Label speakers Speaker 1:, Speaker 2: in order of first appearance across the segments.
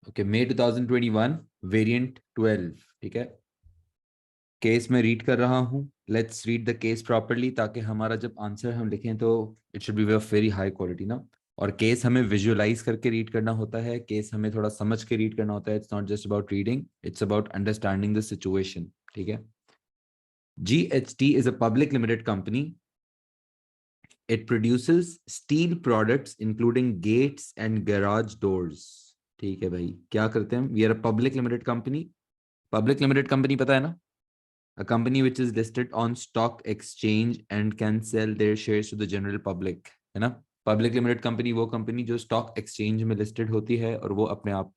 Speaker 1: Okay, मई 2021 variant 12। ठीक है, case में रीड कर रहा हूँ। Let's read the case properly, ताकि हमारा जब आंसर हम लिखें तो it should be of very high quality ना। और केस हमें विजुअलाइज करके रीड करना होता है, केस हमें थोड़ा समझ के रीड करना होता है। It's not just about reading, it's about understanding the situation. ठीक है, GHT is a public limited company. It produces steel products including gates and garage doors. ठीक है भाई, क्या करते हैं हम? We are a public limited company. Public limited company पता है ना? A company which is listed on stock exchange and can sell their shares to the general public, है ना? पब्लिक लिमिटेड कंपनी वो कंपनी जो स्टॉक एक्सचेंज में listed होती है और वो अपने आप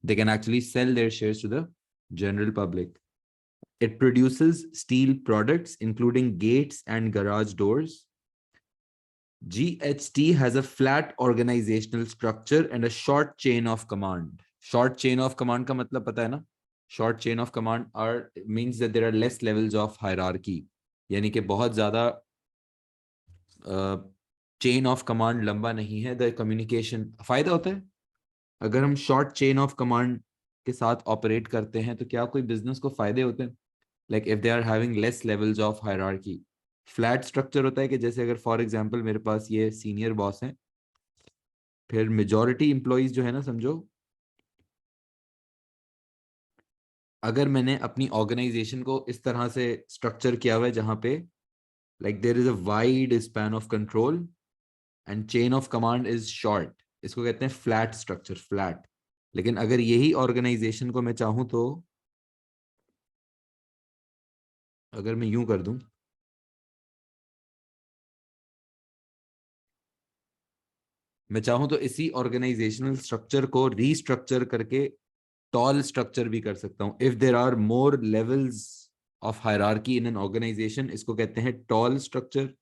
Speaker 1: they can actually sell their shares to the general public. It produces steel products including gates and garage doors. GHT has a flat organizational structure and a short chain of command. Short chain of command का मतलब पता है ना? Short chain of command means that there are less levels of hierarchy. यानी कि बहुत ज़्यादा chain of command लंबा नहीं है। द कम्युनिकेशन फायदा होता है अगर हम शॉर्ट चेन ऑफ कमांड के साथ ऑपरेट करते हैं, तो क्या कोई बिजनेस को फायदे होते हैं? Like if they are having less levels of hierarchy. Flat structure होता है कि जैसे अगर फॉर एग्जांपल मेरे पास ये सीनियर बॉस हैं, फिर मेजॉरिटी इंप्लॉइज जो है ना, समझो अगर मैंने अपनी ऑर्गेनाइजेशन को इस तरह से स्ट्रक्चर किया हुआ है जहां पे like there is a wide span of control and chain of command is short, इसको कहते हैं फ्लैट स्ट्रक्चर, फ्लैट। लेकिन अगर यही ऑर्गेनाइजेशन को मैं चाहूं तो अगर मैं यूं कर दूं, मैं चाहूं तो इसी ऑर्गेनाइजेशनल स्ट्रक्चर को रीस्ट्रक्चर करके टॉल स्ट्रक्चर भी कर सकता हूं। If there are more levels of hierarchy in an organisation, इसको कहते हैं tall structure.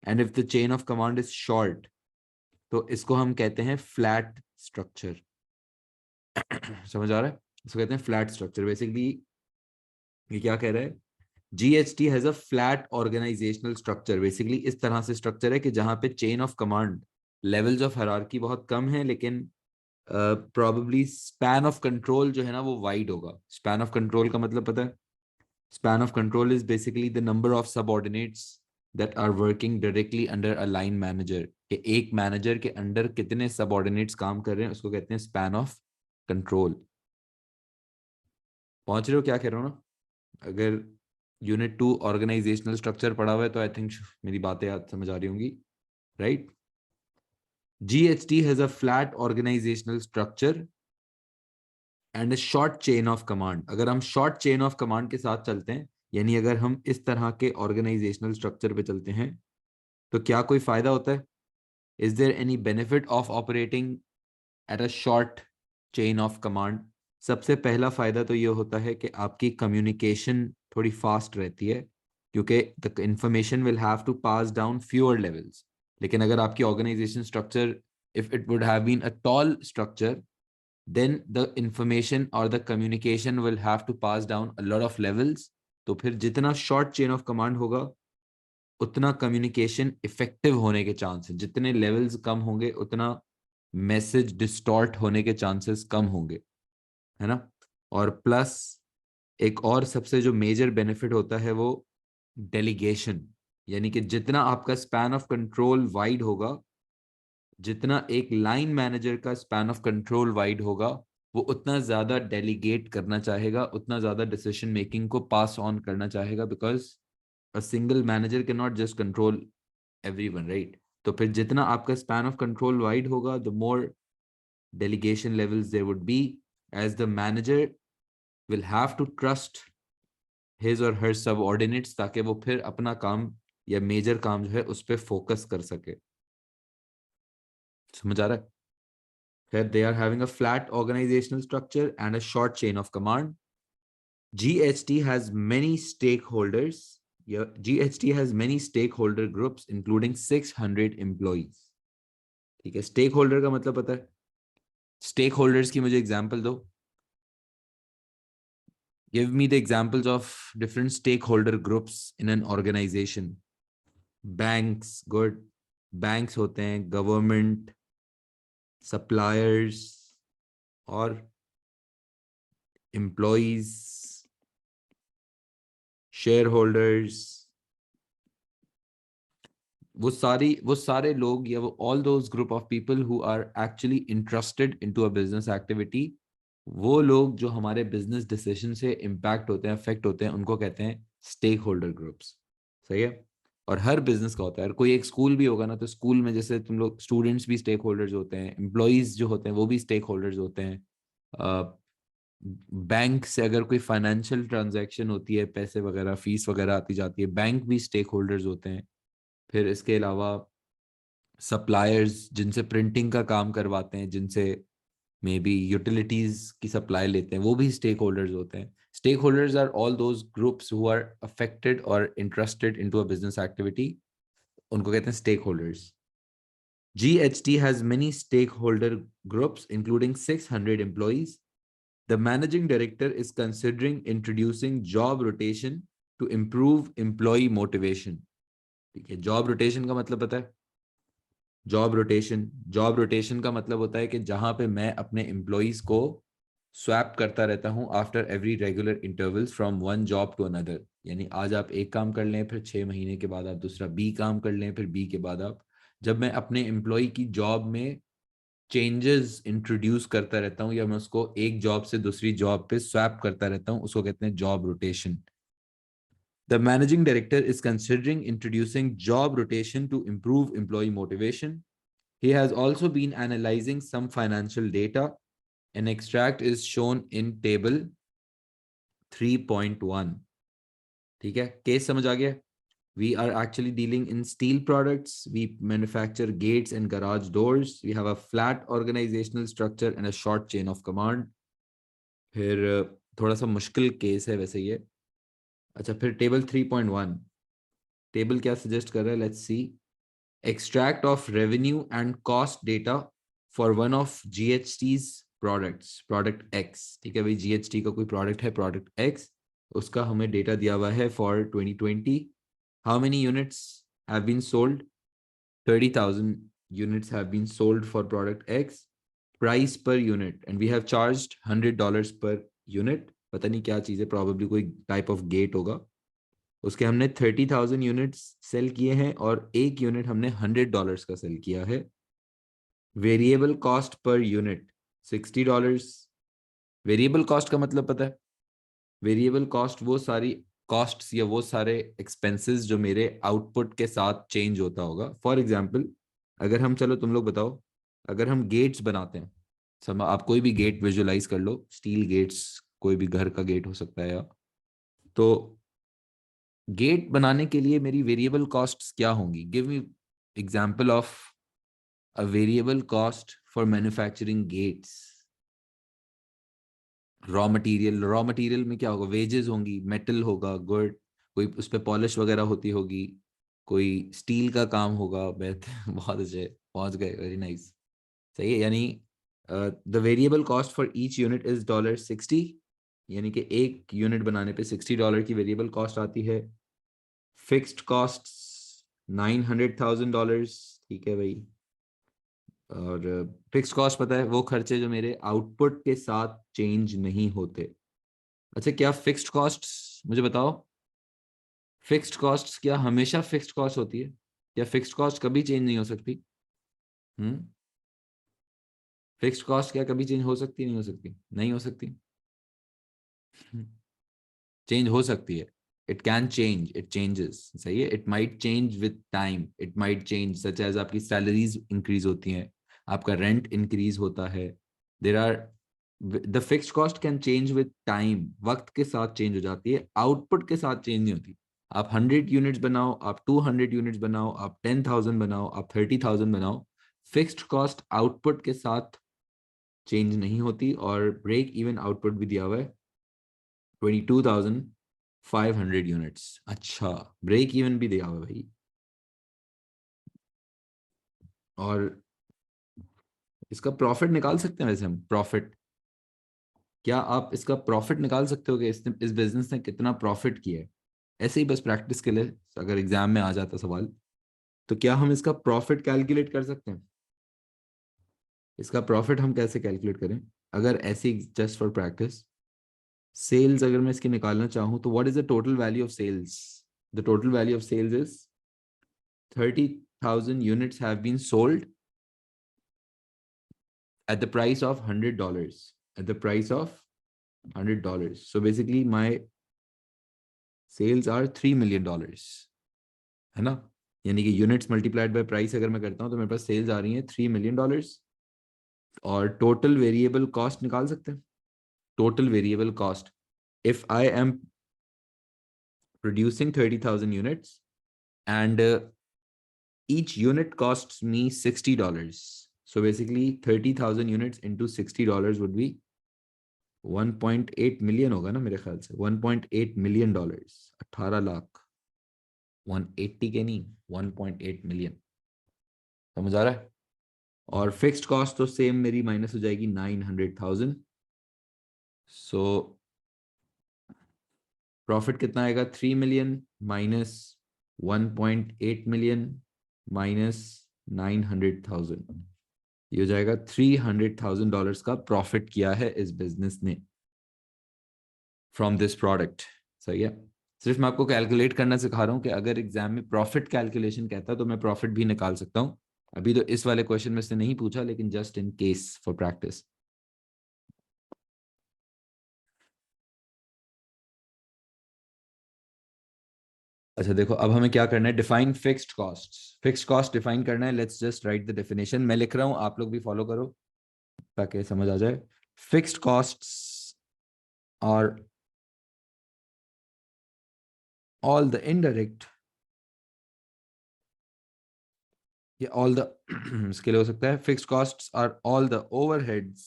Speaker 1: And if the chain of command is short, तो इसको हम कहते हैं फ्लैट स्ट्रक्चर। समझ आ रहा है? इसको कहते हैं फ्लैट स्ट्रक्चर। बेसिकली ये क्या कह रहा है? GHT has a flat organisational structure. Basically इस तरह से स्ट्रक्चर है कि जहां पे chain of command, levels of hierarchy बहुत कम है, लेकिन probably स्पैन ऑफ कंट्रोल जो है ना वो वाइड होगा। स्पैन ऑफ कंट्रोल का मतलब पता है? Span of control is basically the number of subordinates that are working directly under a line manager. कि एक मैनेजर के अंडर कितने सबऑर्डिनेट्स काम कर रहे हैं, उसको कहते हैं स्पैन ऑफ कंट्रोल। पहुंच रहे हो क्या कह रहा हूँ ना? अगर यूनिट 2 ऑर्गेनाइजेशनल स्ट्रक्चर पढ़ा हुआ है तो आई थिंक मेरी बातें याद समझ आ रही होंगी, right? GHT has a flat organizational structure and a short chain of command. अगर हम short chain of command के साथ चलते हैं, यानी अगर हम इस तरह के organizational structure पे चलते हैं, तो क्या कोई फायदा होता है? Is there any benefit of operating at a short chain of command? सबसे पहला फायदा तो ये होता है कि आपकी कम्युनिकेशन थोड़ी फास्ट रहती है, क्योंकि the information will have to pass down fewer levels. लेकिन अगर आपकी organisation structure, if it would have been a tall structure, then the information or the communication will have to pass down a lot of levels. तो फिर जितना short chain of command होगा, उतना communication effective होने के chances, जितने levels कम होंगे उतना मैसेज डिस्टॉर्ट होने के चांसेस कम होंगे, है ना? और प्लस एक और सबसे जो मेजर बेनिफिट होता है वो डेलीगेशन। यानी कि जितना आपका स्पैन ऑफ कंट्रोल वाइड होगा, जितना एक लाइन मैनेजर का स्पैन ऑफ कंट्रोल वाइड होगा, वो उतना ज्यादा डेलीगेट करना चाहेगा, उतना ज्यादा डिसीजन मेकिंग को पास ऑन करना चाहेगा, because a single manager can not just control everyone, right? तो फिर जितना आपका स्पैन ऑफ कंट्रोल वाइड होगा, the more delegation levels there would be, as the manager will have to trust his or her subordinates, ताकि वो फिर अपना काम या मेजर काम जो है उस पर फोकस कर सके। समझ आ रहा है? फिर they are having a flat organizational structure and a short chain of command. GHT has many stakeholders. Yeah, GHT has many stakeholder groups including 600 employees. ठीक है, स्टेक होल्डर का मतलब पता है? स्टेक होल्डर्स की मुझे एग्जांपल दो। Give me the examples of different stakeholder groups in an organization. Banks, good. Banks होते हैं, government, suppliers, और एम्प्लॉइज, शेयर होल्डर्स, वो सारे लोग या वो all those group of people who are actually interested into a business activity, वो लोग जो हमारे बिजनेस डिसीजन से इम्पैक्ट होते हैं, अफेक्ट होते हैं, उनको कहते हैं स्टेक होल्डर ग्रुप्स। सही है। और हर बिजनेस का होता है, कोई एक स्कूल भी होगा ना, तो स्कूल में जैसे तुम लोग स्टूडेंट्स भी स्टेक होल्डर्स होते हैं, एम्प्लॉइज जो होते हैं वो भी स्टेक होल्डर्स होते हैं। बैंक से अगर कोई फाइनेंशियल ट्रांजैक्शन होती है, पैसे वगैरह फीस वगैरह आती जाती है, बैंक भी स्टेक होल्डर्स होते हैं। फिर इसके अलावा सप्लायर्स जिनसे प्रिंटिंग का काम करवाते हैं, जिनसे मे बी यूटिलिटीज की सप्लाई लेते हैं, वो भी स्टेक होल्डर्स होते हैं। Stakeholders are all those groups who are affected और interested into a business activity, उनको कहते हैं stakeholders. GHT has many stakeholder groups, including 600 employees. The managing director is considering introducing job rotation to improve employee motivation. ठीक है, job rotation का मतलब पता है? जॉब रोटेशन का मतलब होता है कि जहां पे मैं अपने एम्प्लॉइज को स्वैप करता रहता हूं after every regular intervals from one job to another. यानी आज आप एक काम कर लें, फिर 6 महीने के बाद आप दूसरा बी काम कर लें, फिर बी के बाद आप, जब मैं अपने एम्प्लॉय की जॉब में चेंजेस इंट्रोड्यूस करता रहता हूँ या मैं उसको एक जॉब से दूसरी जॉब पे स्वैप करता रहता हूँ, उसको कहते हैं job rotation. The managing director is considering introducing job rotation to improve employee motivation. He has also been analyzing some financial data. An extract is shown in table 3.1. ठीक है, केस समझ आ गया? We are actually dealing in steel products. We manufacture gates and garage doors. We have a flat organizational structure and a short chain of command. फिर थोड़ा सा मुश्किल case है वैसे ये। अच्छा, फिर टेबल 3.1, टेबल क्या सजेस्ट कर रहा है, let's see. Extract of revenue and cost data for one of GHT's products, product x. ठीक है भाई, GHT का कोई प्रोडक्ट है, प्रोडक्ट एक्स, उसका हमें डेटा दिया हुआ है for 2020। How many units have been sold? 30,000 units have been sold for product X. Price per unit, and we have charged $100 per unit. पता नहीं क्या चीज़ है, प्रॉबेबली कोई टाइप ऑफ गेट होगा। उसके हमने 30,000 यूनिट्स सेल किए हैं और एक यूनिट हमने $100 का सेल किया है। Variable cost per unit $60। Variable cost का मतलब पता है? वेरिएबल कॉस्ट वो सारी कॉस्ट्स या वो सारे एक्सपेंसेस जो मेरे आउटपुट के साथ चेंज होता होगा। फॉर एग्जांपल, अगर हम, चलो तुम लोग बताओ, अगर हम गेट्स बनाते हैं, सब आप कोई भी गेट विजुलाइज कर लो, स्टील गेट्स, कोई भी घर का गेट हो सकता है, या तो गेट बनाने के लिए मेरी वेरिएबल कॉस्ट्स क्या होंगी? Give me example of a variable cost for manufacturing gates. Raw material में क्या होगा? वेजेस होंगी, मेटल होगा, गुड, कोई उस पर पॉलिश वगैरह होती होगी, कोई स्टील का काम होगा। बहुत अच्छे, पहुंच गए, वेरी नाइस। सही है। यानी the variable cost for each unit is $60, यानी कि एक यूनिट बनाने पे $60 की वेरिएबल कॉस्ट आती है। Fixed cost $900,000। ठीक है भाई। और फिक्स्ड कॉस्ट पता है, वो खर्चे जो मेरे आउटपुट के साथ चेंज नहीं होते। अच्छा, क्या फिक्स्ड कॉस्ट, मुझे बताओ, फिक्स्ड कॉस्ट क्या हमेशा फिक्स्ड कॉस्ट होती है? क्या फिक्स्ड कॉस्ट कभी चेंज नहीं हो सकती? हम्म, फिक्स्ड कॉस्ट क्या कभी चेंज हो सकती, नहीं हो सकती? नहीं हो सकती। चेंज हो सकती है। It can change, it changes. सही है। It might change with time, it might change such as आपकी सैलरीज इंक्रीज होती हैं, आपका रेंट इंक्रीज होता है। There are, the fixed cost can change with time, वक्त के साथ चेंज हो जाती है, आउटपुट के साथ चेंज नहीं होती। आप 100 यूनिट्स बनाओ, आप 200 यूनिट्स बनाओ, आप 10,000 बनाओ, आप 30,000 बनाओ, फिक्स्ड कॉस्ट आउटपुट के साथ चेंज नहीं होती। और ब्रेक इवन आउटपुट भी दिया हुआ है 22,500 यूनिट्स। अच्छा, ब्रेक इवन भी दिया हुआ है भाई। और इसका प्रॉफिट निकाल सकते हैं वैसे हम, प्रॉफिट, क्या आप इसका प्रॉफिट निकाल सकते हो कि इस बिजनेस ने कितना प्रॉफिट किया है? ऐसे ही बस प्रैक्टिस के लिए, अगर एग्जाम में आ जाता सवाल, तो क्या हम इसका प्रॉफिट कैलकुलेट कर सकते हैं? इसका प्रॉफिट हम कैसे कैलकुलेट करें, अगर ऐसे ही जस्ट फॉर प्रैक्टिस? सेल्स अगर मैं इसकी निकालना चाहूँ तो what is the total value of sales? The total value of sales is 30,000 units have been sold at the price of $100. At the price of $100. So basically my sales are $3 million. है ना? यानी कि units multiplied by price अगर मैं करता हूँ तो मेरे पास सेल्स आ रही हैं $3 million. और टोटल वेरिएबल कॉस्ट निकाल सकते हैं. Total variable cost, if I am producing 30,000 units and each unit costs me $60. So basically 30,000 units into $60 would be 1.8 million होगा ना मेरे ख्याल से. $1.8 million, 18 लाख. 180 के नहीं, 1.8 million. समझ आ रहा है? और फिक्स्ड कॉस्ट तो सेम मेरी माइनस हो जाएगी 900,000. सो प्रॉफिट कितना आएगा? 3 मिलियन माइनस 1.8 मिलियन माइनस 900,000. ये हो जाएगा $300,000 का प्रॉफिट किया है इस बिजनेस ने फ्रॉम दिस प्रोडक्ट. सही है? सिर्फ मैं आपको कैलकुलेट करना सिखा रहा हूं कि अगर एग्जाम में प्रॉफिट कैलकुलेशन कहता तो मैं प्रॉफिट भी निकाल सकता हूं. अभी तो इस वाले क्वेश्चन में से नहीं पूछा, लेकिन just in case for practice. अच्छा देखो, अब हमें क्या करना है? Define fixed cost. Fixed cost define करना है. Let's just right the definition. मैं लिख रहा हूं, आप लोग भी फॉलो करो ताकि समझ आ जाए. Fixed costs are all the indirect, या all the इसके लिए हो सकता है fixed costs are all the overheads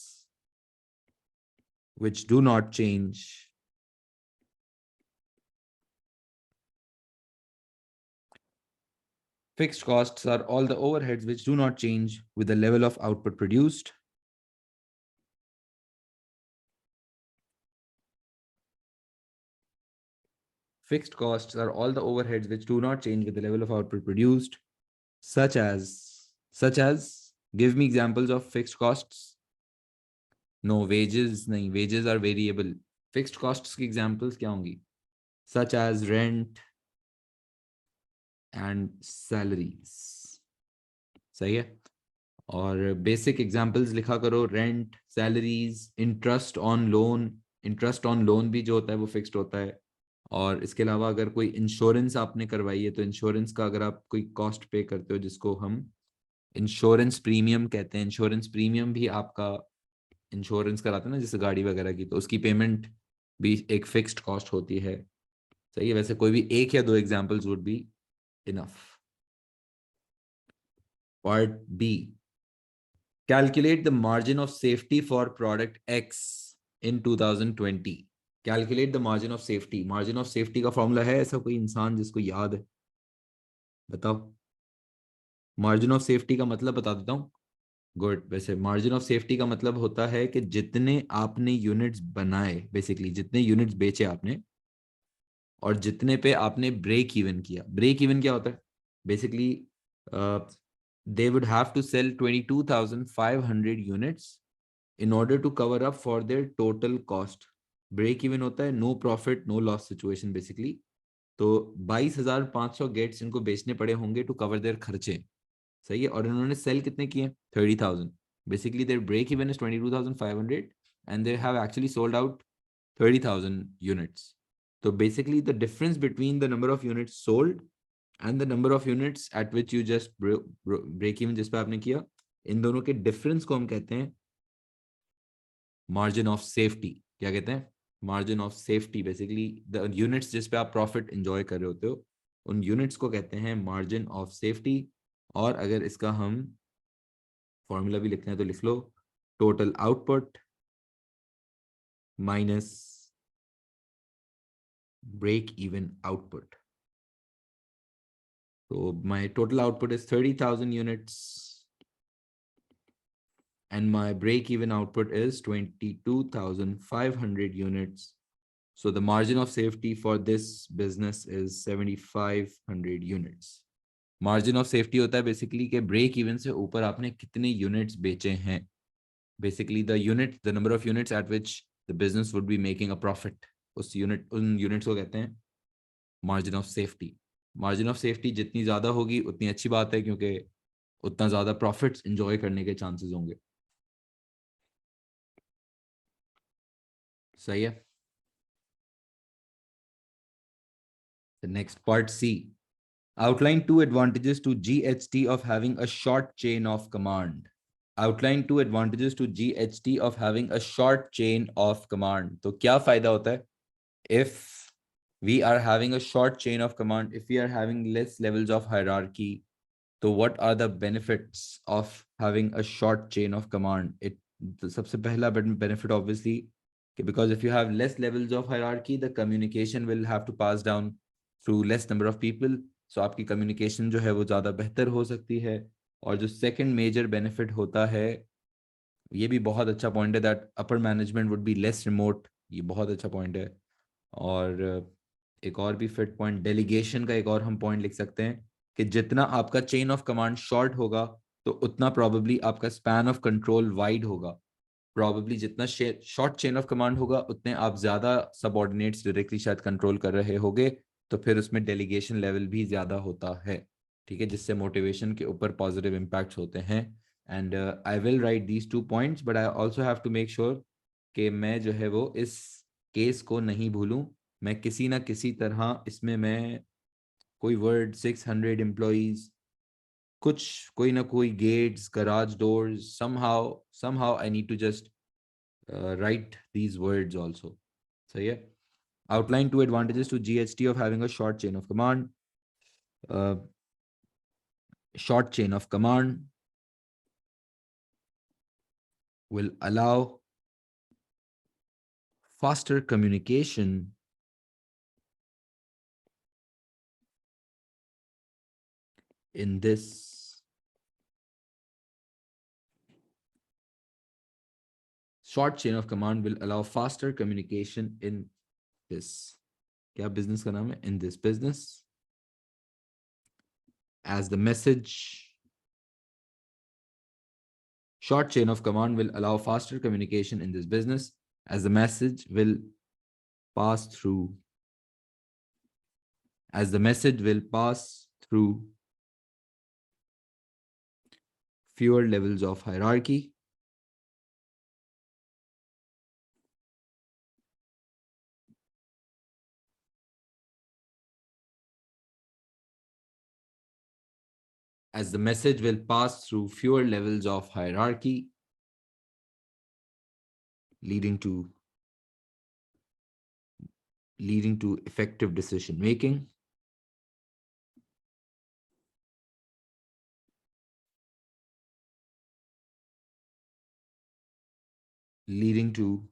Speaker 1: which do not change fixed costs are all the overheads which do not change with the level of output produced. Fixed costs are all the overheads which do not change with the level of output produced, such as give me examples of fixed costs. No, wages नहीं, wages are variable. Fixed costs की examples क्या होंगी? Such as rent and salaries. सही है? और basic examples लिखा करो. Rent, salaries, interest on loan. Interest on loan भी जो होता है वो फिक्स्ड होता है. और इसके अलावा अगर कोई इंश्योरेंस आपने करवाई है तो इंश्योरेंस का अगर आप कोई कॉस्ट पे करते हो जिसको हम इंश्योरेंस प्रीमियम कहते हैं, इंश्योरेंस प्रीमियम भी आपका इंश्योरेंस कराते हैं ना जैसे गाड़ी वगैरह की, तो उसकी पेमेंट भी एक फिक्स्ड कॉस्ट होती है. सही है? वैसे कोई भी एक या दो examples would be enough. Part B, calculate the margin of safety for product X in 2020. Calculate the margin of safety. Margin of safety का फॉर्मूला है ऐसा कोई इंसान जिसको याद है? बताओ. मार्जिन ऑफ सेफ्टी का मतलब बता देता हूँ. गुड. वैसे मार्जिन ऑफ सेफ्टी का मतलब होता है कि जितने आपने यूनिट्स बनाए, बेसिकली जितने यूनिट्स बेचे आपने और जितने पे आपने ब्रेक इवन किया. ब्रेक इवन क्या होता है? Basically they would have to sell 22,500 units in order to cover up for their total cost. Break even होता है no profit no loss situation basically. तो 22,500 गेट्स इनको बेचने पड़े होंगे टू कवर देयर खर्चे. सही है? और इन्होंने सेल कितने किए? 30,000. Basically their break even is 22,500 and they have actually sold out 30,000 units. तो basically the difference between the number of units sold and the number of units at which you just break even जिस पे आपने किया, इन दोनों के difference को हम कहते हैं मार्जिन ऑफ सेफ्टी. क्या कहते हैं? Margin of safety. Basically the units जिस पे आप प्रॉफिट एंजॉय कर रहे होते हो उन यूनिट्स को कहते हैं मार्जिन ऑफ सेफ्टी. और अगर इसका हम फॉर्मूला भी लिखते हैं तो लिख लो total output minus break even output. So my total output is 30,000 units and my break-even output is 22,500 units. So the margin of safety for this business is 7,500 units. Margin of safety होता है basically के break-even से ऊपर आपने कितने units बेचे हैं. Basically the number of units at which the business would be making a profit. उन यूनिट्स को कहते हैं margin of safety. Margin of safety जितनी ज्यादा होगी उतनी अच्छी बात है, क्योंकि उतना ज्यादा प्रॉफिट्स एंजॉय करने के चांसेस होंगे. सही है. The next part C. Outline two advantages to GHT of having a short chain of command. Outline two advantages to GHT of having a short chain of command. तो क्या फायदा होता है if we are having a short chain of command, if we are having less levels of hierarchy? So what are the benefits of having a short chain of command? सबसे पहला benefit obviously, because if you have less levels of hierarchy, the communication will have to pass down through less number of people. So आपकी communication जो है वो ज़्यादा बेहतर हो सकती है. और जो second major benefit होता है, ये भी बहुत अच्छा point है, that upper management would be less remote. ये बहुत अच्छा point है. और एक और भी फिट पॉइंट, डेलीगेशन का एक और हम पॉइंट लिख सकते हैं कि जितना आपका चेन ऑफ कमांड शॉर्ट होगा तो उतना प्रॉबेबली आपका स्पैन ऑफ कंट्रोल वाइड होगा. प्रॉबेबली जितना शॉर्ट चेन ऑफ कमांड होगा उतने आप ज्यादा सबऑर्डिनेट्स डायरेक्टली शायद कंट्रोल कर रहे होगे, तो फिर उसमें डेलीगेशन लेवल भी ज्यादा होता है. ठीक है, जिससे मोटिवेशन के ऊपर पॉजिटिव इम्पैक्ट्स होते हैं. And I will write these 2 points, but I also have to make sure कि मैं जो है वो इस केस को नहीं भूलूं. मैं किसी ना किसी तरह इसमें मैं कोई वर्ड 600 एम्प्लॉइज, कुछ कोई ना कोई gates, garage doors, somehow I need to just write these words also. So yeah, outline 2 advantages to GHT of having a short chain of command. Short chain of command will allow faster communication in this short chain of command will allow faster communication in this, क्या business का नाम है, in this business, as the message. Short chain of command will allow faster communication in this business as the message will pass through fewer levels of hierarchy, as the message will pass through fewer levels of hierarchy, leading to effective decision making. Leading to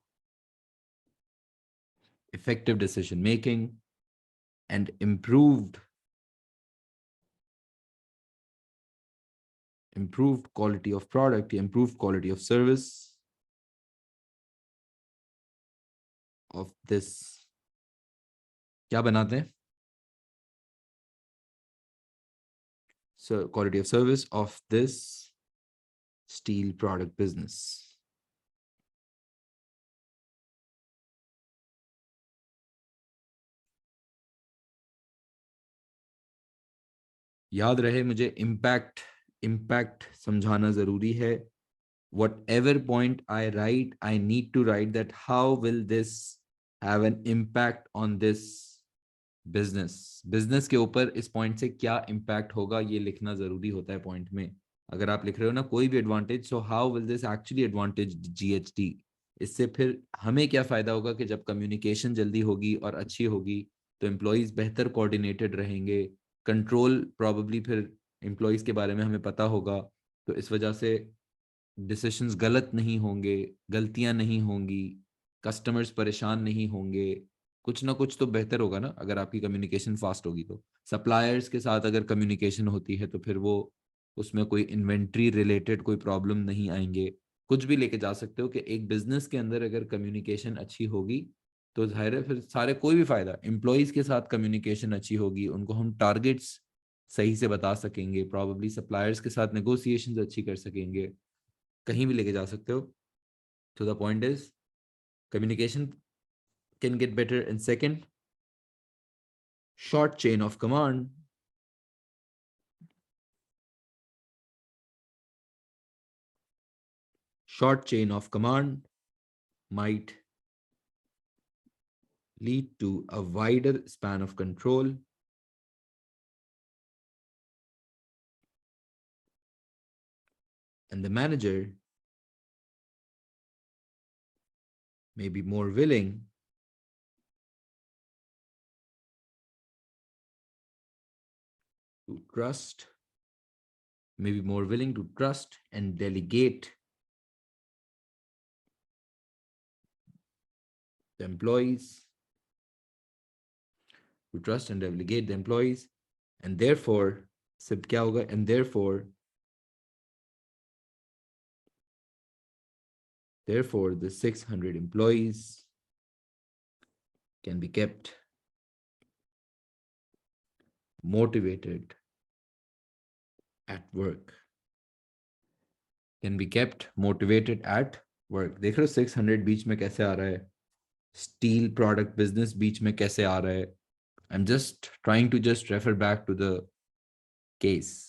Speaker 1: effective decision making and improved quality of product, improved quality of service of this. क्या बनाते हैं? So quality of service of this steel product business. याद रहे मुझे impact समझाना जरूरी है. Whatever point I write, I need to write that how will this have an impact on this business के ऊपर इस पॉइंट से क्या इम्पैक्ट होगा, ये लिखना जरूरी होता है पॉइंट में. अगर आप लिख रहे हो ना कोई भी advantage, so how will this actually advantage GHT, इससे फिर हमें क्या फायदा होगा कि जब कम्युनिकेशन जल्दी होगी और अच्छी होगी तो एम्प्लॉयज बेहतर कोऑर्डिनेटेड रहेंगे, कंट्रोल प्रॉबेबली फिर एम्प्लॉयज के बारे में हमें पता होगा, तो इस वजह से डिसीशंस गलत नहीं होंगे, गलतियां नहीं होंगी, कस्टमर्स परेशान नहीं होंगे, कुछ ना कुछ तो बेहतर होगा ना अगर आपकी कम्युनिकेशन फास्ट होगी. तो सप्लायर्स के साथ अगर कम्युनिकेशन होती है तो फिर वो उसमें कोई इन्वेंट्री रिलेटेड कोई प्रॉब्लम नहीं आएंगे. कुछ भी लेके जा सकते हो कि एक बिजनेस के अंदर अगर कम्युनिकेशन अच्छी होगी तो जाहिर है फिर सारे कोई भी फायदा, एम्प्लॉयज के साथ कम्युनिकेशन अच्छी होगी, उनको हम टारगेट्स सही से बता सकेंगे, प्रॉबेबली सप्लायर्स के साथ नेगोशिएशंस अच्छी कर सकेंगे, कहीं भी लेके जा सकते हो. तो the point is Communication can get better. And second, short chain of command. Short chain of command might lead to a wider span of control and the manager may be more willing to trust, and delegate the employees, and therefore, सब क्या होगा? And therefore, the 600 employees can be kept motivated at work. देख रहे हो 600 बीच में कैसे आ रहा है, स्टील प्रोडक्ट बिजनेस बीच में कैसे आ रहा है. I am just trying to just refer back to the case.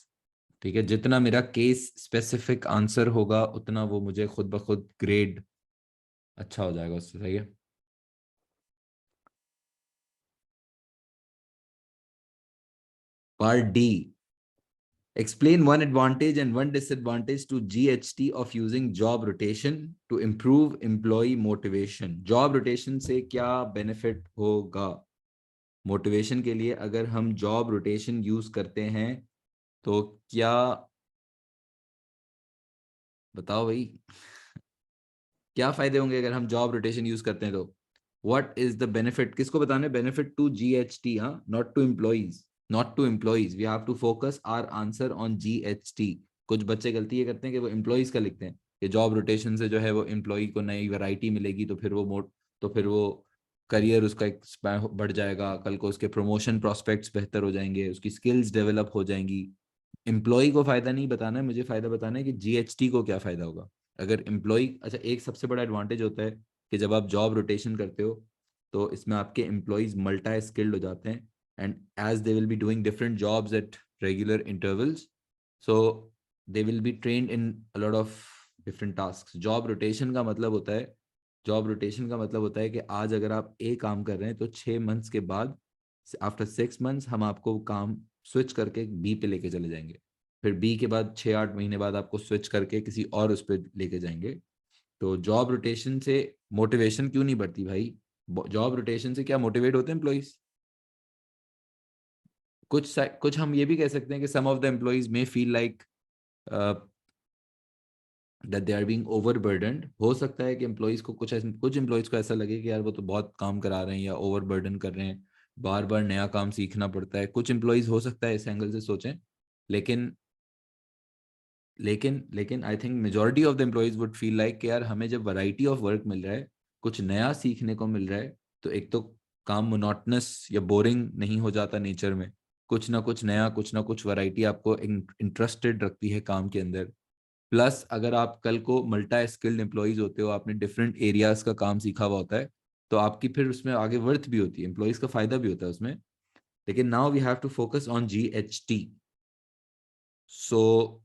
Speaker 1: ठीक है, जितना मेरा केस स्पेसिफिक आंसर होगा उतना वो मुझे खुद ब खुद ग्रेड अच्छा हो जाएगा उससे. सही है. Part D, explain one advantage and one disadvantage to GHT of using job rotation to improve employee motivation. job rotation से क्या benefit होगा मोटिवेशन के लिए अगर हम जॉब रोटेशन यूज करते हैं तो क्या, बताओ भाई, क्या फायदे होंगे अगर हम जॉब रोटेशन यूज करते हैं तो. व्हाट इज द बेनिफिट, किसको बताना है? बेनिफिट टू जीएचटी, हाँ, not to employees. We have to focus our answer on GHT. कुछ बच्चे गलती ये करते हैं कि वो एम्प्लॉइज का लिखते हैं कि जॉब रोटेशन से जो है वो एम्प्लॉय को नई वैरायटी मिलेगी तो फिर वो करियर उसका एक बढ़ जाएगा, कल को उसके प्रमोशन प्रोस्पेक्ट्स बेहतर हो जाएंगे, उसकी स्किल्स डेवलप हो जाएंगी. एम्प्लॉय को फायदा नहीं बताना है, मुझे फायदा बताना है कि जीएचटी को क्या फायदा होगा अगर एम्प्लॉय. अच्छा, एक सबसे बड़ा एडवांटेज होता है कि जब आप जॉब रोटेशन करते हो तो इसमें आपके एम्प्लॉयज मल्टी स्किल्ड हो जाते हैं and as they will be doing different jobs at regular intervals, so they will be trained in a lot of different task. Job rotation का मतलब होता है कि आज अगर आप ए काम कर रहे हैं तो 6 मंथ्स के बाद, आफ्टर 6 मंथ्स, हम आपको काम स्विच करके बी पे लेके चले जाएंगे. फिर बी के बाद 6-8 महीने बाद आपको स्विच करके किसी और उस पर लेके जाएंगे. तो जॉब रोटेशन से मोटिवेशन क्यों नहीं बढ़ती भाई? जॉब रोटेशन से क्या मोटिवेट होते हैं एम्प्लॉइज? कुछ हम ये भी कह सकते हैं कि some of the employees may feel like that they are being overburdened. हो सकता है कि एम्प्लॉइज को कुछ एम्प्लॉइज को ऐसा लगे कि यार वो तो बहुत काम करा रहे हैं या ओवरबर्डन कर रहे हैं, बार बार नया काम सीखना पड़ता है. कुछ एम्प्लॉइज हो सकता है इस एंगल से सोचें, लेकिन लेकिन I think majority of the employees would feel like कि यार हमें जब वैरायटी ऑफ वर्क मिल रहा है, कुछ नया सीखने को मिल रहा है, तो एक तो काम मोनोटनस या बोरिंग नहीं हो जाता नेचर में. कुछ ना कुछ नया, कुछ ना कुछ वैरायटी आपको इंटरेस्टेड रखती है काम के अंदर. प्लस अगर आप कल को मल्टी स्किल्ड एम्प्लॉइज होते हो, आपने डिफरेंट एरियाज का काम सीखा हुआ होता है, तो आपकी फिर उसमें आगे वर्थ भी होती है, एम्प्लॉइज का फायदा भी होता है उसमें. लेकिन now we have to focus on GHT. So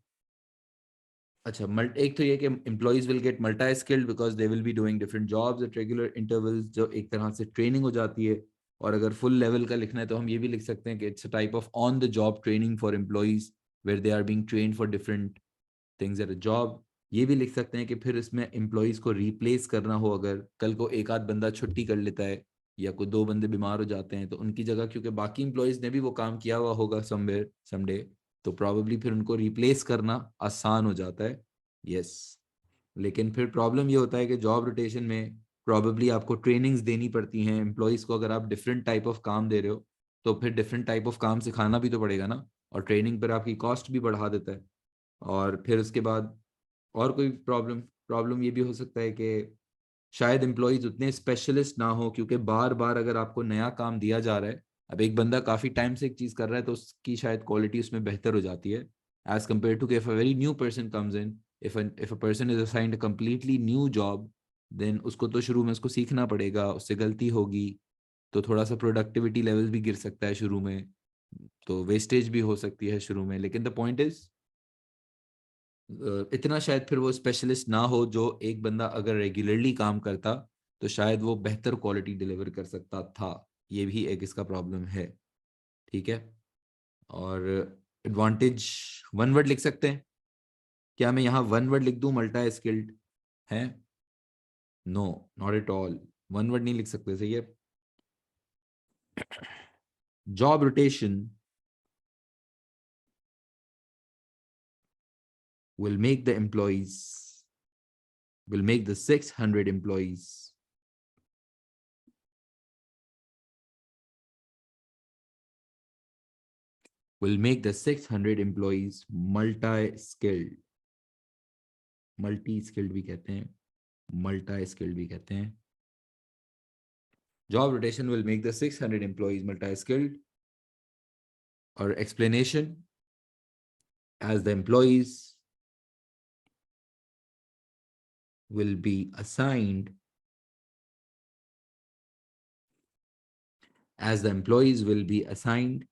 Speaker 1: अच्छा, एक तो ये कि employees will get multi skilled because they will be doing different jobs at regular intervals, जो एक तरह से ट्रेनिंग हो जाती है. और अगर फुल लेवल का लिखना है तो हम ये भी लिख सकते हैं कि it's a type of on the job training for employees where they are being trained for different things at a job. ये भी लिख सकते हैं कि फिर इसमें एम्प्लॉइज को रिप्लेस करना हो, अगर कल को एक आध बंदा छुट्टी कर लेता है या कोई 2 बंदे बीमार हो जाते हैं, तो उनकी जगह क्योंकि बाकी एम्प्लॉइज ने भी वो काम किया हुआ होगा समवेयर समडे, तो प्रॉब्लली फिर उनको रिप्लेस करना आसान हो जाता है. यस. लेकिन फिर प्रॉब्लम ये होता है कि जॉब रोटेशन में प्रॉब्लली आपको ट्रेनिंग्स देनी पड़ती हैं एम्प्लॉइज को. अगर आप डिफरेंट टाइप ऑफ काम दे रहे हो तो फिर डिफरेंट टाइप ऑफ काम सिखाना भी तो पड़ेगा ना, और ट्रेनिंग पर आपकी कॉस्ट भी बढ़ा देता है. और फिर उसके बाद और कोई प्रॉब्लम प्रॉब्लम ये भी हो सकता है कि शायद एम्प्लॉयज उतने स्पेशलिस्ट ना हो, क्योंकि बार बार अगर आपको नया काम दिया जा रहा है, अब एक बंदा काफी टाइम से एक चीज कर रहा है तो उसकी शायद क्वालिटी उसमें बेहतर हो जाती है as compare to if a very new person comes in. if a person is assigned a completely new job then उसको तो शुरू में उसको सीखना पड़ेगा, उससे गलती होगी तो थोड़ा सा प्रोडक्टिविटी लेवल भी गिर सकता है शुरू में, तो वेस्टेज भी हो सकती है शुरू में। लेकिन द पॉइंट इज इतना शायद फिर वो स्पेशलिस्ट ना हो, जो एक बंदा अगर रेगुलरली काम करता तो शायद वो बेहतर क्वालिटी डिलीवर कर सकता था। ये भी एक इसका प्रॉब्लम है, ठीक है। और एडवांटेज वन वर्ड लिख सकते हैं क्या? मैं यहाँ वन वर्ड लिख दूं मल्टी स्किल्ड है? No, not at all, one word नहीं लिख सकते, सही है। Job rotation will make the employees, will make the 600 employees will make the 600 employees multi-skilled, multi-skilled भी कहते हैं, multi-skilled भी कहते हैं। Job rotation will make the 600 employees multi-skilled. Or explanation, as the employees will be assigned, as the employees will be assigned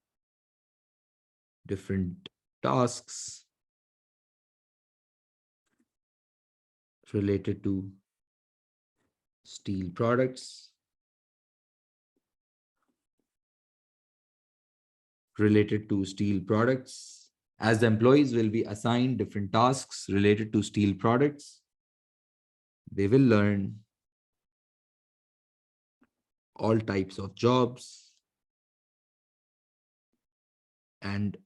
Speaker 1: different tasks related to steel products, as the employees will be assigned different tasks related to steel products, they will learn all types of jobs, and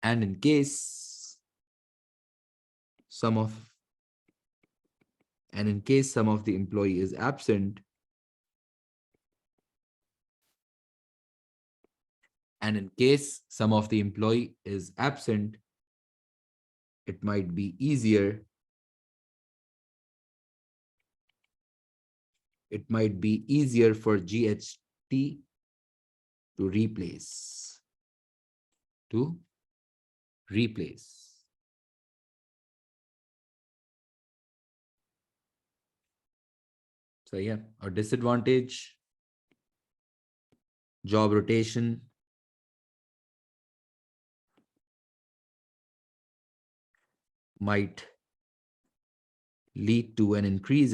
Speaker 1: in case some of the employee is absent, it might be easier for GHT to replace. So yeah, a disadvantage, job rotation might lead to an increase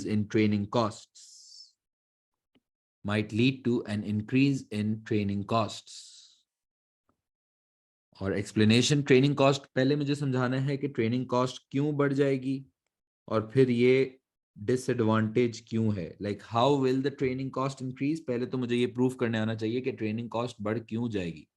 Speaker 1: in training costs. और explanation, training cost पहले मुझे समझाना है कि training cost क्यों बढ़ जाएगी और फिर ये डिसएडवांटेज क्यों है। Like how will the training cost increase, पहले तो मुझे ये प्रूफ करने आना चाहिए कि ट्रेनिंग कॉस्ट बढ़ क्यों जाएगी।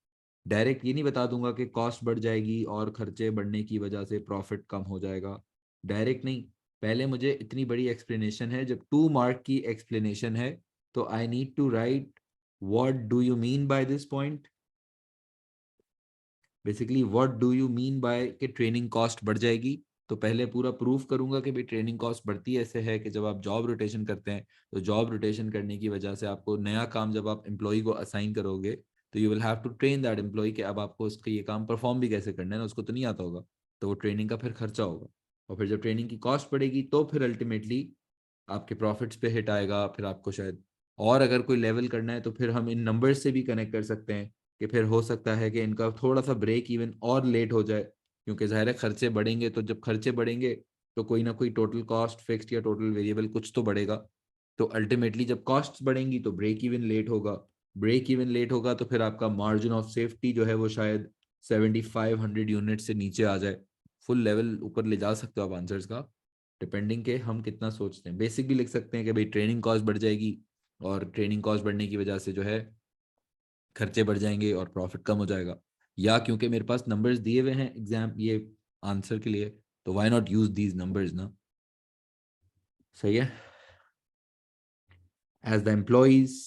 Speaker 1: डायरेक्ट ये नहीं बता दूंगा कि कॉस्ट बढ़ जाएगी और खर्चे बढ़ने की वजह से प्रॉफिट कम हो जाएगा, डायरेक्ट नहीं। पहले मुझे इतनी बड़ी एक्सप्लेनेशन है, जब 2 मार्क की एक्सप्लेनेशन है तो I need to write what do you mean by this point. Basically what do you mean by कि ट्रेनिंग कॉस्ट बढ़ जाएगी, तो पहले पूरा प्रूफ करूंगा कि भाई ट्रेनिंग कॉस्ट बढ़ती ऐसे है कि जब आप जॉब रोटेशन करते हैं तो जॉब रोटेशन करने की वजह से आपको नया काम जब आप एम्प्लॉय को असाइन करोगे तो you will have to train that employee कि अब आपको उसका ये काम परफॉर्म भी कैसे करना है ना, उसको तो नहीं आता होगा, तो वो ट्रेनिंग का फिर खर्चा होगा। और फिर जब ट्रेनिंग की कॉस्ट बढ़ेगी तो फिर अल्टीमेटली आपके प्रॉफिट्स पे हिट आएगा, फिर आपको शायद और अगर कोई लेवल करना है तो फिर हम इन नंबर्स से भी कनेक्ट कर सकते हैं कि फिर हो सकता है कि इनका थोड़ा सा ब्रेक इवन और लेट हो जाए, क्योंकि ज़ाहिर है खर्चे बढ़ेंगे, तो जब खर्चे बढ़ेंगे तो कोई ना कोई टोटल कॉस्ट फिक्स्ड या टोटल वेरिएबल कुछ तो बढ़ेगा, तो अल्टीमेटली जब कॉस्ट बढ़ेंगी तो ब्रेक इवन लेट होगा तो फिर आपका मार्जिन ऑफ सेफ्टी जो है वो शायद 7500 यूनिट से नीचे आ जाए। फुल लेवल ऊपर ले जा सकते हो आप आंसर्स का, डिपेंडिंग के हम कितना सोचते हैं। बेसिक भी लिख सकते हैं कि भाई ट्रेनिंग कॉस्ट बढ़ जाएगी और ट्रेनिंग कॉस्ट बढ़ने की वजह से जो है खर्चे बढ़ जाएंगे और प्रॉफिट कम हो जाएगा, या क्योंकि मेरे पास नंबर्स दिए हुए हैं एग्जाम ये आंसर के लिए, तो why not use these numbers ना। सही है। As the employees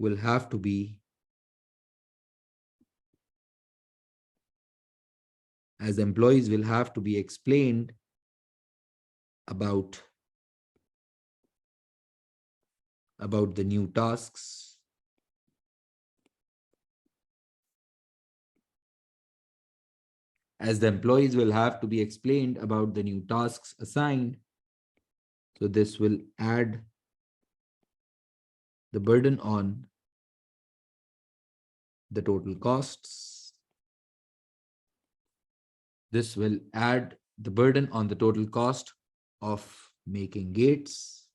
Speaker 1: will have to be as employees will have to be explained about the new tasks as the employees will have to be explained about the new tasks assigned. So this will add the burden on the total costs. This will add the burden on the total cost of making gates.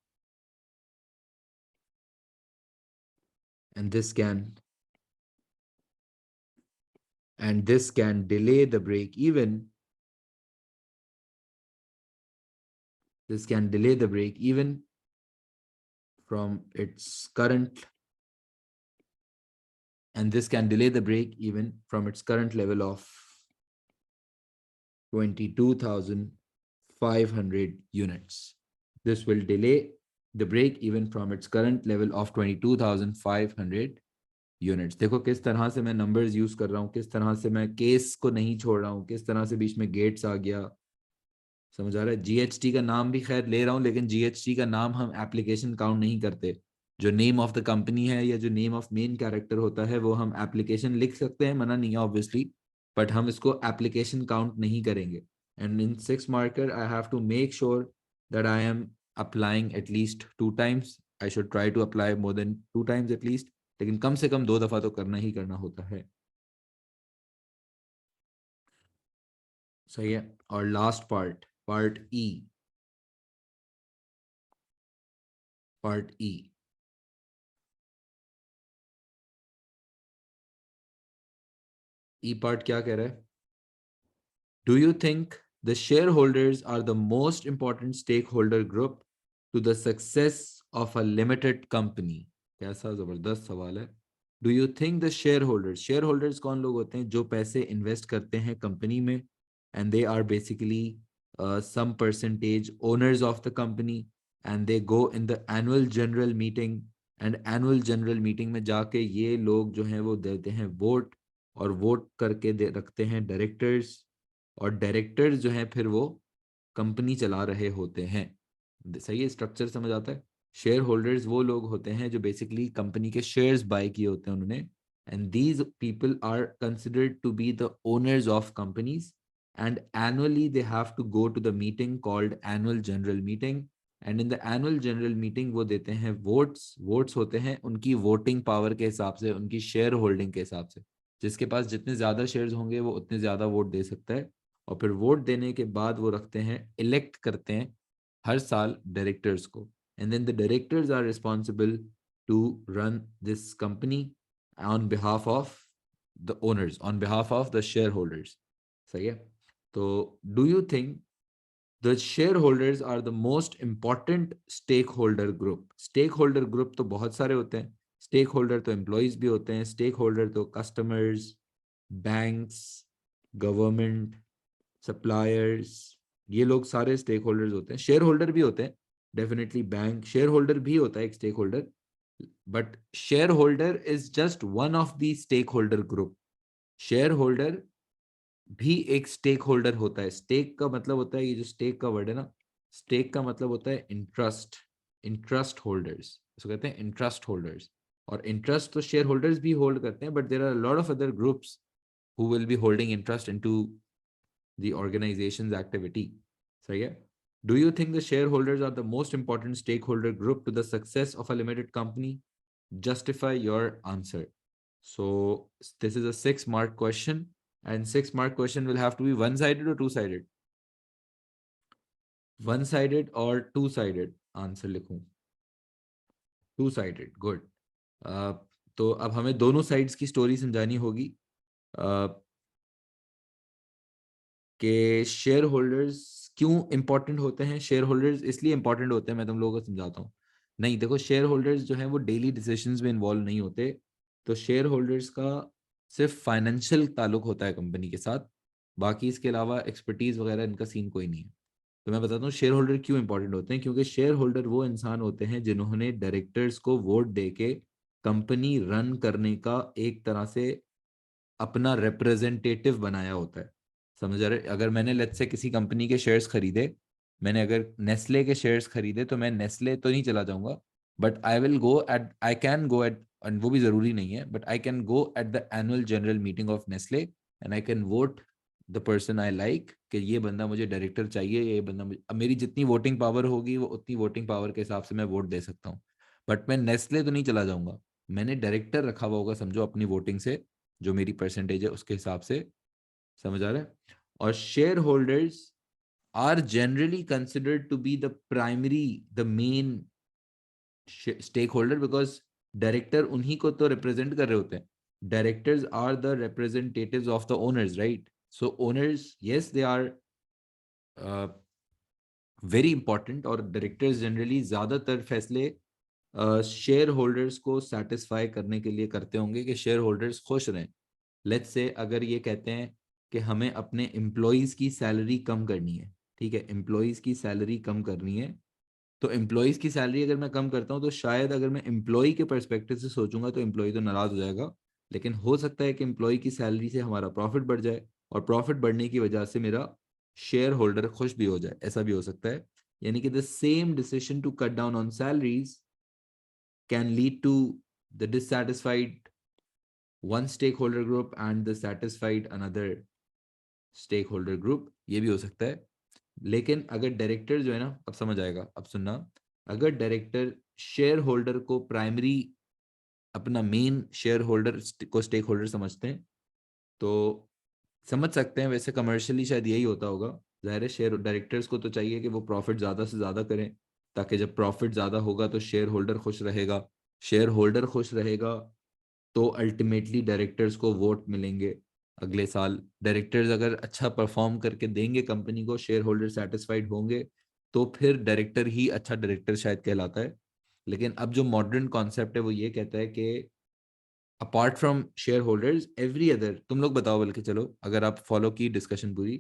Speaker 1: And this can delay the break even. This can delay the break even from its current, and this can delay the break even from its current level of 22,500 units. This will delay the break even from its current level of 22,500 units. देखो किस तरह से मैं numbers use कर रहा हूँ, किस तरह से मैं केस को नहीं छोड़ रहा हूँ, किस तरह से बीच में गेट्स आ गया. समझ आ रहा है? जीएचटी का नाम भी खैर ले रहा हूँ, लेकिन जीएचटी का नाम हम एप्लीकेशन काउंट नहीं करते. जो नेम ऑफ द कंपनी है या जो नेम ऑफ मेन कैरेक्टर होता है वो हम एप्लीकेशन लिख सकते हैं, मना नहीं है ऑब्वियसली, बट हम इसको एप्लीकेशन काउंट नहीं करेंगे. And in 6 marker I have to make sure that I am applying at least 2 times. I should try to apply more than 2 times at least, लेकिन कम से कम 2 दफा तो करना ही करना होता है. सही है. और last part, part E. Part E, E part क्या कह रहा है? Do you think the shareholders are the most important stakeholder group to the success of a limited company? कैसा जबरदस्त सवाल है. Do you think the shareholders कौन लोग होते हैं? जो पैसे इन्वेस्ट करते हैं कंपनी में, and they are basically some percentage owners of the company, and they go in the annual general meeting, and annual general meeting में जाके ये लोग जो हैं वो देते हैं वोट, और वोट करके रखते हैं डायरेक्टर्स, और डायरेक्टर्स जो हैं फिर वो कंपनी चला रहे होते हैं. सही है? स्ट्रक्चर समझ आता है? शेयर होल्डर्स वो लोग होते हैं जो बेसिकली कंपनी के शेयर्स बाय किए होते हैं उन्होंने, and these people are considered to be the owners of companies, and annually they have to go to the meeting called annual general meeting, and in the annual general meeting वो देते हैं votes होते हैं उनकी voting power के हिसाब से, उनकी शेयर होल्डिंग के हिसाब से. जिसके पास जितने ज्यादा शेयर्स होंगे वो उतने ज्यादा वोट दे सकता है, और फिर वोट देने के बाद वो रखते हैं, इलेक्ट करते हैं हर साल डायरेक्टर्स को, and then the directors are responsible to run this company on behalf of the owners, on behalf of the shareholders. सही है? तो do you think the shareholders are the most important stakeholder group? Stakeholder group तो बहुत सारे होते हैं. Stake holder तो employees भी होते हैं, स्टेक होल्डर तो कस्टमर्स, बैंक्स, गवर्नमेंट, सप्लायर्स, ये लोग सारे स्टेक होल्डर्स होते हैं. शेयर होल्डर भी होते हैं डेफिनेटली, बैंक शेयर होल्डर भी होता है एक stakeholder, but shareholder is just one of the stakeholder group. Shareholder भी एक स्टेक होल्डर होता है. स्टेक का मतलब होता है, ये जो स्टेक का वर्ड है ना, स्टेक का मतलब होता है इंटरेस्ट. इंटरेस्ट होल्डर्स इसको कहते हैं, इंटरेस्ट होल्डर्स. और इंटरेस्ट तो शेयर होल्डर्स भी होल्ड करते हैं, but there are lot of other groups who will be holding interest into the organisations activity. सही है? Do you think the shareholders are the most important stakeholder group to the success of a limited company? Justify your answer. So this is a 6-mark question, and 6-mark question will have to be one-sided or two-sided? One-sided or two-sided answer लिखूं? Two-sided, good. तो अब हमें दोनों sides की story समझानी होगी. कि share holders क्यों इंपॉर्टेंट होते हैं. शेयर होल्डर्स इसलिए इंपॉर्टेंट होते हैं, मैं तुम लोगों को समझाता हूँ. नहीं, देखो, शेयर होल्डर्स जो हैं वो डेली डिसीजंस में इन्वॉल्व नहीं होते. तो शेयर होल्डर्स का सिर्फ फाइनेंशियल ताल्लुक होता है कंपनी के साथ, बाकी इसके अलावा एक्सपर्टीज वगैरह इनका सीन कोई नहीं है. तो मैं बताता हूँ शेयर होल्डर क्यों इंपॉर्टेंट होते हैं. क्योंकि शेयर होल्डर वो इंसान होते हैं जिन्होंने डायरेक्टर्स को वोट दे के कंपनी रन करने का एक तरह से अपना रिप्रेजेंटेटिव बनाया होता है. समझ आ रहे? अगर मैंने लेट्स से किसी कंपनी के शेयर्स खरीदे, मैंने अगर नेस्ले के शेयर्स खरीदे, तो मैं नेस्ले तो नहीं चला जाऊंगा, but I can go at, वो भी जरूरी नहीं है, but I can go at the annual general meeting of Nestle, and I can vote the person I like, कि ये बंदा मुझे डायरेक्टर चाहिए, ये बंदा मुझे, अब मेरी जितनी वोटिंग पावर होगी वो उतनी वोटिंग पावर के हिसाब से मैं वोट दे सकता हूँ। बट मैं नेस्ले तो नहीं चला जाऊंगा, मैंने डायरेक्टर रखा हुआ होगा समझो अपनी वोटिंग से, जो मेरी परसेंटेज है उसके हिसाब से। समझ आ रहा है? और shareholders are generally considered to be the primary, the main stakeholder, because director उन्हीं को तो रिप्रेजेंट कर रहे होते हैं। Directors are the representatives of the owners, right? So owners, yes they are very important, और directors generally ज्यादातर फैसले शेयर होल्डर्स को सेटिस्फाई करने के लिए करते होंगे कि शेयर होल्डर्स खुश रहें। लेट्स से अगर ये कहते हैं कि हमें अपने एम्प्लॉयज की सैलरी कम करनी है, ठीक है, एम्प्लॉयज की सैलरी कम करनी है, तो एम्प्लॉयज की सैलरी अगर मैं कम करता हूँ तो शायद अगर मैं एम्प्लॉय के परस्पेक्टिव से सोचूंगा तो एम्प्लॉय तो नाराज हो जाएगा, लेकिन हो सकता है कि एम्प्लॉय की सैलरी से हमारा प्रॉफिट बढ़ जाए, और प्रॉफिट बढ़ने की वजह से मेरा शेयर होल्डर खुश भी हो जाए, ऐसा भी हो सकता है। यानी कि the same decision to cut down on salaries can lead to the dissatisfied one stakeholder group and the satisfied another stakeholder group, ये भी हो सकता है। लेकिन अगर डायरेक्टर जो है ना, अब समझ आएगा, अब सुनना, अगर डायरेक्टर शेयर होल्डर को प्राइमरी, अपना मेन शेयर होल्डर को स्टेक होल्डर समझते हैं, तो समझ सकते हैं, वैसे कमर्शियली शायद यही होता होगा। जाहिर है शेयर डायरेक्टर्स को तो चाहिए कि वो प्रॉफिट ज़्यादा से ज़्यादा करें, ताकि जब प्रॉफिट ज़्यादा होगा तो शेयर होल्डर खुश रहेगा, शेयर होल्डर खुश रहेगा तो अल्टीमेटली डायरेक्टर्स को वोट मिलेंगे अगले साल। डायरेक्टर्स अगर अच्छा परफॉर्म करके देंगे कंपनी को, शेयर होल्डर सेटिस्फाइड होंगे, तो फिर डायरेक्टर ही अच्छा डायरेक्टर शायद कहलाता है। लेकिन अब जो मॉडर्न कॉन्सेप्ट है वो ये कहता है कि apart from share holders every other, तुम लोग बताओ, बल्कि चलो अगर आप फॉलो की डिस्कशन पूरी,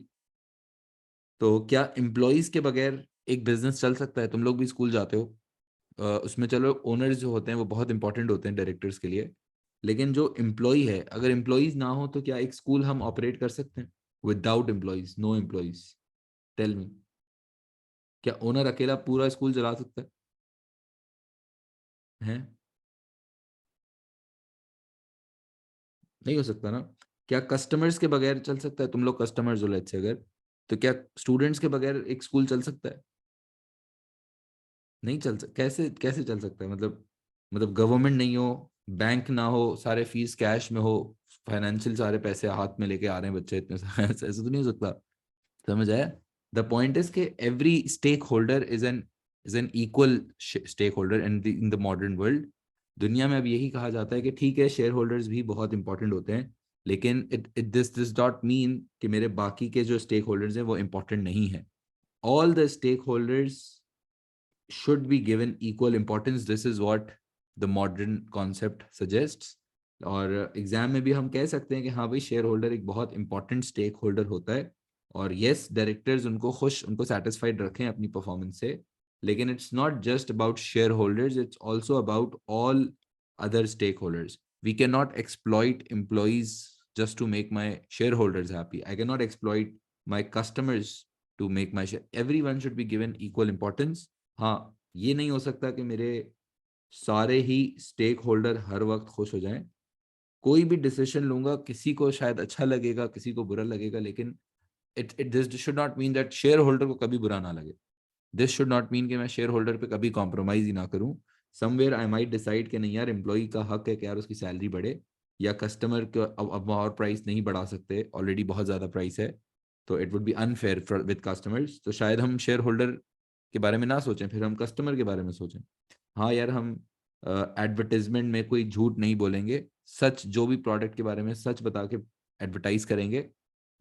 Speaker 1: तो क्या एम्प्लॉयज के बगैर एक बिजनेस चल सकता है? तुम लोग भी स्कूल जाते हो, उसमें चलो ओनर्स जो होते हैं वो बहुत इंपॉर्टेंट होते हैं डायरेक्टर्स के लिए, लेकिन जो एम्प्लॉय है, अगर एम्प्लॉयज ना हो तो क्या एक स्कूल हम ऑपरेट कर सकते हैं without employees, no employees? Tell me, क्या ओनर अकेला पूरा स्कूल चला सकता है? नहीं हो सकता ना। क्या कस्टमर्स के बगैर चल सकता है? तुम लोग कस्टमर्स हो लेट्स से अगर, तो क्या स्टूडेंट्स के बगैर एक स्कूल चल सकता है? नहीं चल सकता। कैसे कैसे चल सकता है? मतलब गवर्नमेंट नहीं हो, बैंक ना हो, सारे फीस कैश में हो, फाइनेंशियल सारे पैसे हाथ में लेके आ रहे हैं बच्चे इतने सारे, ऐसे तो नहीं हो सकता। समझ आया? द पॉइंट इज कि every stakeholder is an equal stakeholder in the modern world. दुनिया में अब यही कहा जाता है कि ठीक है शेयर होल्डर्स भी बहुत इंपॉर्टेंट होते हैं, लेकिन इट दिस डॉट मीन कि मेरे बाकी के जो स्टेक होल्डर्स हैं वो इंपॉर्टेंट नहीं है। All the stakeholders should be given equal importance. This is what the modern concept suggests. और एग्जाम में भी हम कह सकते हैं कि हाँ भाई शेयर होल्डर एक बहुत इंपॉर्टेंट स्टेक होल्डर होता है, और यस डायरेक्टर्स उनको खुश, उनको सेटिस्फाइड रखें अपनी परफॉर्मेंस से, लेकिन it's not just about share holders, it's also about all other stakeholders. We cannot exploit employees just to make my shareholders happy. I cannot exploit my customers to make my share. Everyone should be given equal importance. हाँ, ये नहीं हो सकता कि मेरे सारे ही stake holder हर वक्त खुश हो जाएं। कोई भी डिसीजन लूंगा किसी को शायद अच्छा लगेगा, किसी को बुरा लगेगा, लेकिन it this should not mean that share holder को कभी बुरा ना लगे। दिस शुड नॉट मीन कि मैं शेयर होल्डर पे कभी कॉम्प्रोमाइज ही ना करूं। समवेयर आई माइट डिसाइड कि नहीं यार, एम्प्लॉय का हक है कि यार उसकी सैलरी बढ़े, या कस्टमर को अब और प्राइस नहीं बढ़ा सकते, ऑलरेडी बहुत ज़्यादा प्राइस है, तो it would be unfair with customers, तो शायद हम शेयर होल्डर के बारे में ना सोचें, फिर हम कस्टमर के बारे में सोचें। हाँ यार, हम एडवर्टीजमेंट में कोई झूठ नहीं बोलेंगे, सच, जो भी प्रोडक्ट के बारे में सच बता के एडवर्टाइज करेंगे,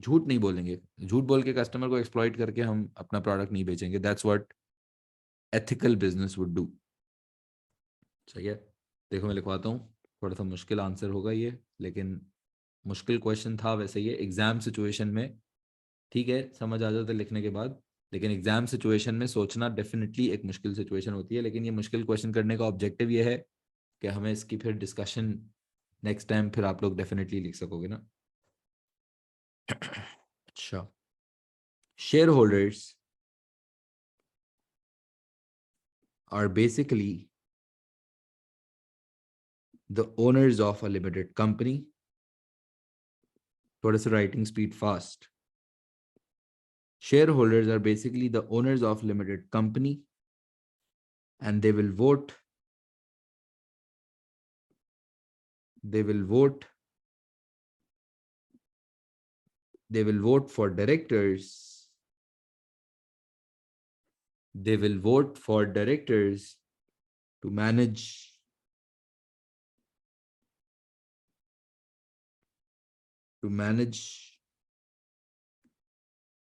Speaker 1: झूठ नहीं बोलेंगे। झूठ बोल के कस्टमर को एक्सप्लॉइट करके हम अपना प्रोडक्ट नहीं बेचेंगे। That's what ethical business would do. सही है? देखो मैं लिखवाता हूँ, थोड़ा सा मुश्किल आंसर होगा ये, लेकिन मुश्किल क्वेश्चन था वैसे ये एग्जाम सिचुएशन में। ठीक है, समझ आ जाता है लिखने के बाद, लेकिन एग्जाम सिचुएशन में सोचना डेफिनेटली एक मुश्किल सिचुएशन होती है। लेकिन ये मुश्किल क्वेश्चन करने का ऑब्जेक्टिव ये है कि हमें इसकी फिर डिस्कशन नेक्स्ट टाइम फिर आप लोग डेफिनेटली लिख सकोगे ना। अच्छा, shareholders are basically the owners of a limited company. थोड़ा सा writing speed fast. Shareholders are basically the owners of limited company, and they will vote. They will vote. They will vote for directors. They will vote for directors to manage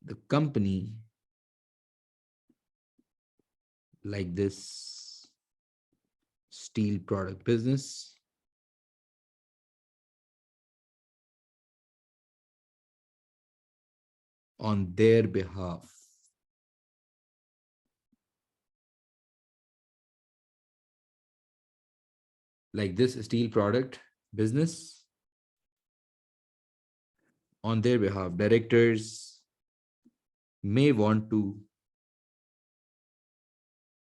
Speaker 1: the company like this steel product business on their behalf. Like this steel product business on their behalf. Directors may want to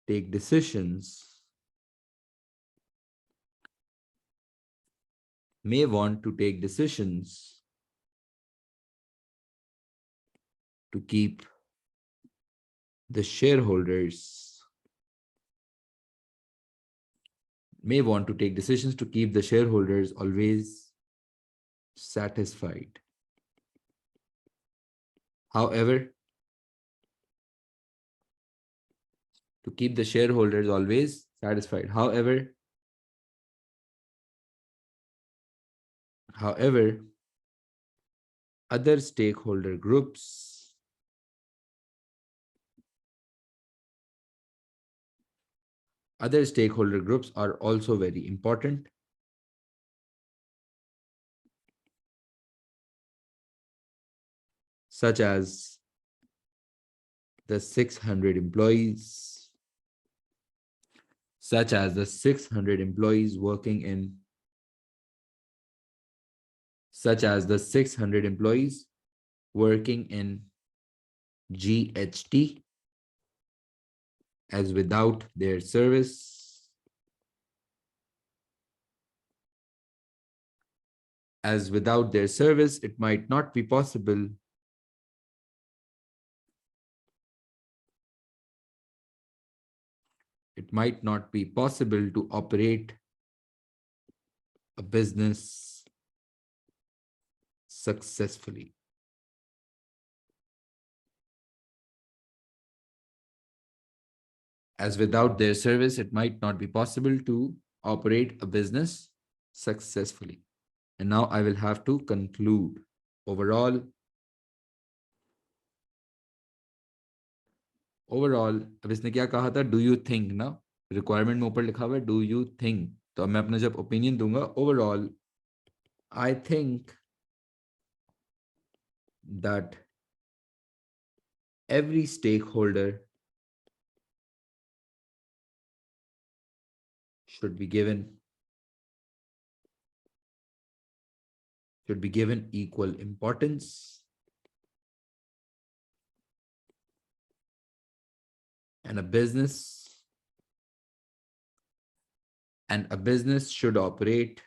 Speaker 1: take decisions, to keep the shareholders always satisfied. However, to keep the shareholders always satisfied. However, other stakeholder groups are also very important, such as the 600 employees, working in GHT, as without their service, it might not be possible to operate a business successfully. As without their service, it might not be possible to operate a business successfully. And now I will have to conclude. Overall, अब इसने क्या कहा था? Do you think ना? Requirement में ऊपर लिखा हुआ है do you think. तो मैं अपना जब opinion दूंगा, overall, I think that every stakeholder should be given equal importance, and a business should operate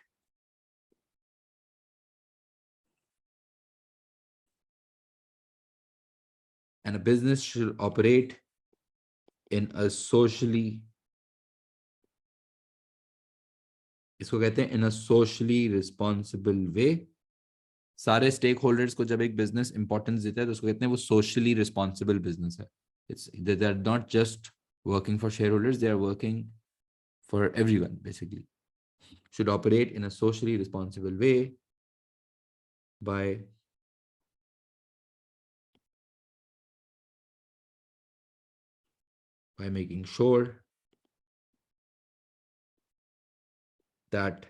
Speaker 1: in a socially, इसको कहते हैं in a socially responsible way. सारे स्टेक होल्डर्स को जब एक बिजनेस इंपॉर्टेंस देता है तो उसको कहते हैं वो सोशली रिस्पॉन्सिबल बिजनेस है. They are not just working for shareholders, they are working for everyone basically. Should operate in a socially responsible way by making sure that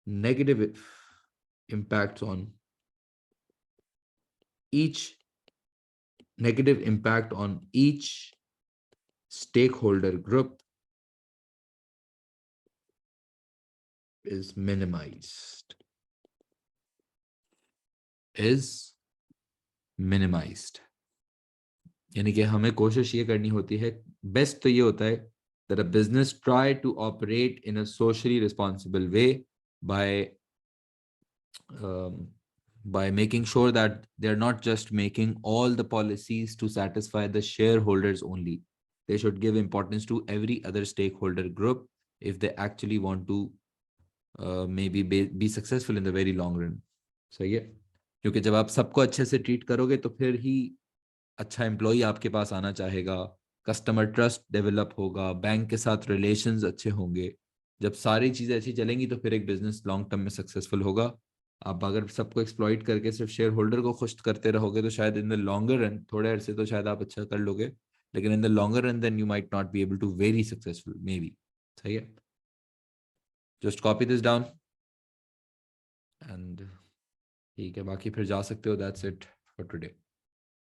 Speaker 1: negative impact on each stakeholder group is minimized. यानी कि हमें कोशिश ये करनी होती है, best तो ये होता है that a business try to operate in a socially responsible way by by making sure that they're not just making all the policies to satisfy the shareholders only. They should give importance to every other stakeholder group if they actually want to maybe be successful in the very long run. सही है, क्योंकि जब आप सबको अच्छे से treat करोगे तो फिर ही अच्छा एम्प्लॉई आपके पास आना चाहेगा, कस्टमर ट्रस्ट डेवलप होगा, बैंक के साथ रिलेशंस अच्छे होंगे। जब सारी चीजें ऐसी चलेंगी तो फिर एक बिजनेस लॉन्ग टर्म में सक्सेसफुल होगा। आप अगर सबको एक्सप्लॉइट करके सिर्फ शेयर होल्डर को खुश करते रहोगे तो शायद इन द लॉन्गर रन, थोड़े अरसे तो शायद आप अच्छा कर लोगे, लेकिन in the longer run then you might not be able to very successful maybe. सही है, just copy this down and ठीक है, बाकी फिर जा सकते हो। That's it for today.